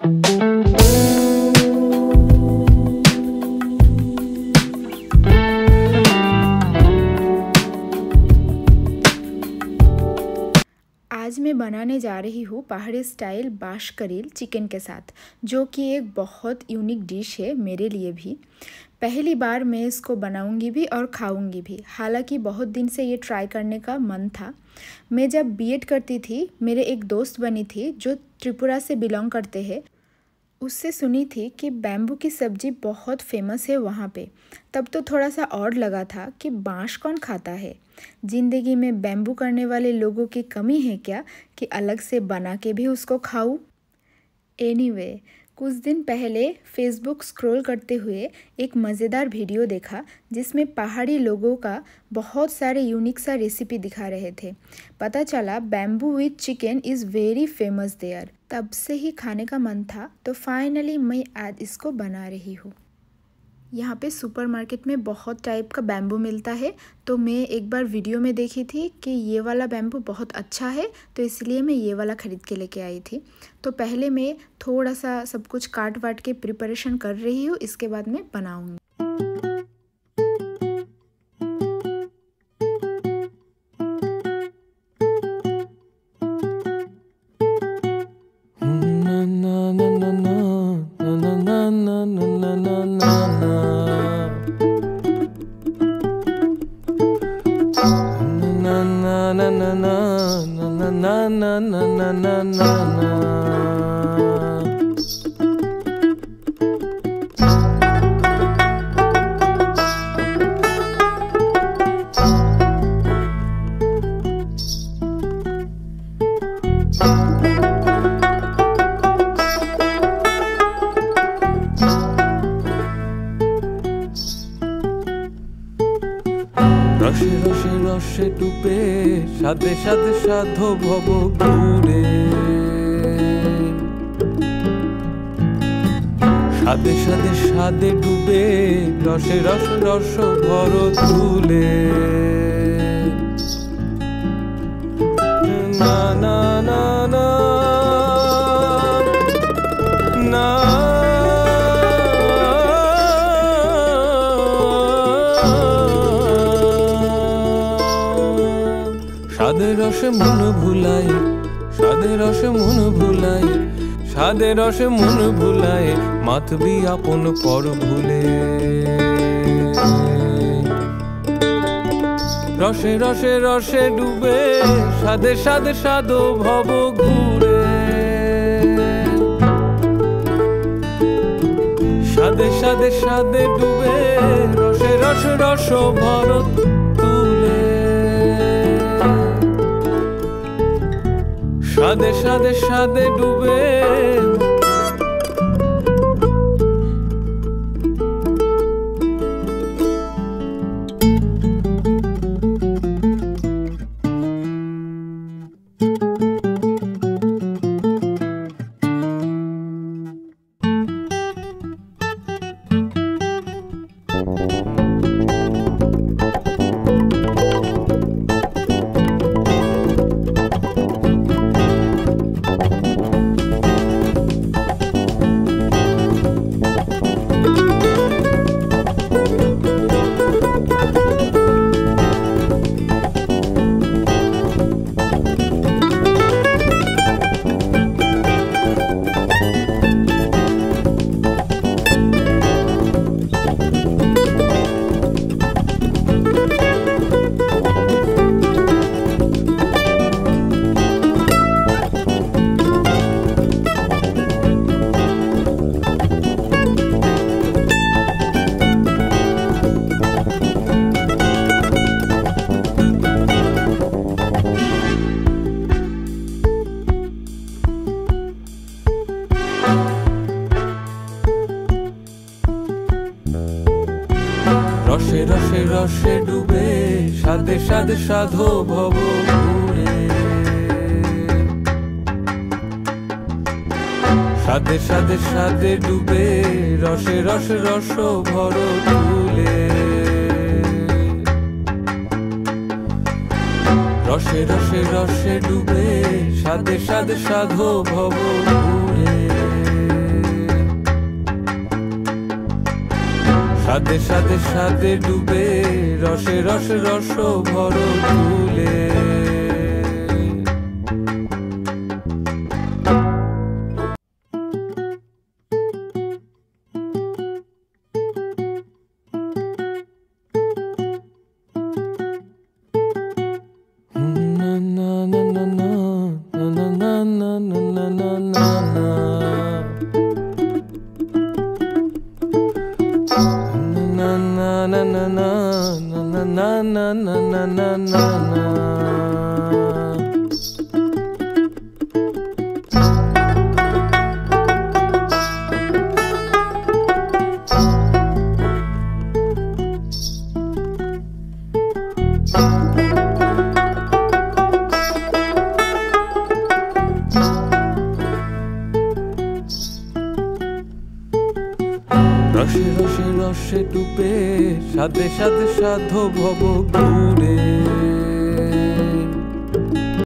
आज मैं बनाने जा रही हूँ पहाड़ी स्टाइल बाश करील चिकन के साथ, जो कि एक बहुत यूनिक डिश है मेरे लिए भी। पहली बार मैं इसको बनाऊंगी भी और खाऊंगी भी। हालांकि बहुत दिन से ये ट्राई करने का मन था। मैं जब बीएड करती थी, मेरे एक दोस्त बनी थी जो त्रिपुरा से बिलोंग करते हैं। उससे सुनी थी कि बैम्बू की सब्ज़ी बहुत फेमस है वहाँ पे। तब तो थोड़ा सा और लगा था कि बाँस कौन खाता है। ज़िंदगी में बैम्बू करने वाले लोगों की कमी है क्या कि अलग से बना के भी उसको खाऊं। एनीवे, कुछ दिन पहले फेसबुक स्क्रॉल करते हुए एक मज़ेदार वीडियो देखा जिसमें पहाड़ी लोगों का बहुत सारे यूनिक सा रेसिपी दिखा रहे थे। पता चला bamboo with chicken is very famous there. तब से ही खाने का मन था, तो फाइनली मैं आज इसको बना रही हूँ। यहाँ पे सुपरमार्केट में बहुत टाइप का बैम्बू मिलता है, तो मैं एक बार वीडियो में देखी थी कि ये वाला बैम्बू बहुत अच्छा है, तो इसलिए मैं ये वाला ख़रीद के लेके आई थी। तो पहले मैं थोड़ा सा सब कुछ काट वाट के प्रिपरेशन कर रही हूँ, इसके बाद मैं बनाऊँगी। রসে রসে রসে ডুবে সাধে সাধে সাধো ভব ঘুরে, সাধে সাধে সাধে ডুবে রসে রসে রস ভর তুলে। না না না না না সাধে রসে মন ভুলাই, সাধে রসে মন ভুলাই, সাধে রসে মন ভুলাই, মাতবি আপন পর ভুলে। রসে রসে রসে ডুবে সাধে সাধে সাধো ভব ঘুরে, সাধে সাধে সাধে ডুবে রসে রস রস ভর তুলে। সাধে সাধে সাধে ডুবে রসে রসে রসে ডুবে সাধে সাধে সাধো ভব ঘুরে, সাধে সাধে সাধে ডুবে রসে রসে রস ভর তুলে। রসে রসে রসে ডুবে সাধে সাধে সাধো ভব ঘুরে। সাদে সাদে সাদে ডুবে রসে রসে রস ভর তুলে রসে রসে রসে ডুবে সাদে সাদে সাধো ভব ঘুরে